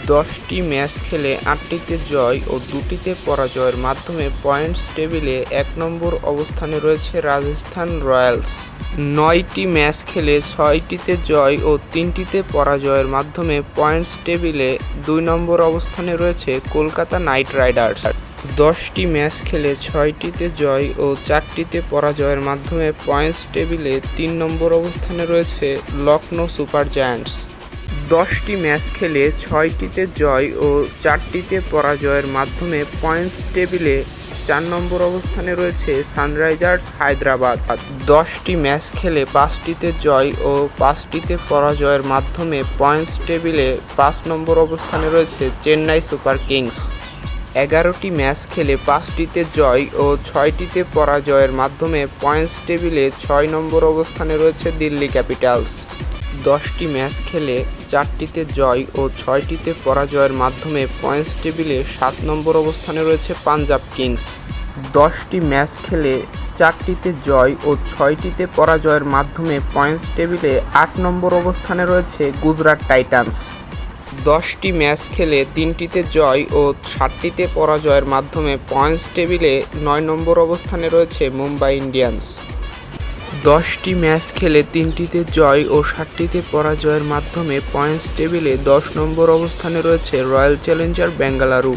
10টি ম্যাচ খেলে 8টিতে জয় ও 2টিতে পরাজয়ের মাধ্যমে পয়েন্টস টেবিলে 1 নম্বর অবস্থানে রয়েছে রাজস্থান রয়্যালস। 9টি ম্যাচ খেলে 6টিতে জয় ও 3টিতে পরাজয়ের মাধ্যমে পয়েন্টস টেবিলে 2 নম্বর অবস্থানে রয়েছে কলকাতা নাইট রাইডার্স। 10টি ম্যাচ খেলে 6টিতে জয় ও 4টিতে পরাজয়ের মাধ্যমে পয়েন্টস টেবিলে 3 নম্বর অবস্থানে রয়েছে লখনৌ সুপার জায়ান্টস। 10টি ম্যাচ খেলে 6টিতে জয় ও 4টিতে পরাজয়ের মাধ্যমে পয়েন্টস টেবিলে 4 নম্বর অবস্থানে রয়েছে সানরাইজার্স হায়দ্রাবাদ। 10টি ম্যাচ খেলে 5টিতে জয় ও 5টিতে পরাজয়ের মাধ্যমে পয়েন্টস টেবিলে 5 নম্বর অবস্থানে রয়েছে চেন্নাই সুপার কিংস। 11টি ম্যাচ খেলে 5টিতে জয় ও 6টিতে পরাজয়ের মাধ্যমে পয়েন্টস টেবিলে 6 নম্বর অবস্থানে রয়েছে দিল্লি ক্যাপিটালস। 10টি ম্যাচ খেলে 4টিতে জয় ও 6টিতে পরাজয়ের মাধ্যমে পয়েন্টস টেবিলে 7 নম্বর অবস্থানে রয়েছে পাঞ্জাব কিংস। 10টি ম্যাচ খেলে 4টিতে জয় ও 6টিতে পরাজয়ের মাধ্যমে পয়েন্টস টেবিলে 8 নম্বর অবস্থানে রয়েছে গুজরাট টাইটান্স। 10টি ম্যাচ খেলে 3টিতে জয় ও 7টিতে পরাজয়ের মাধ্যমে পয়েন্টস টেবিলে 9 নম্বর অবস্থানে রয়েছে মুম্বাই ইন্ডিয়ান্স। 10টি ম্যাচ খেলে 3টিতে জয় ও 7টিতে পরাজয়ের মাধ্যমে পয়েন্টস টেবিলে 10 নম্বর অবস্থানে রয়েছে রয়্যাল চ্যালেঞ্জার্স বেঙ্গালুরু।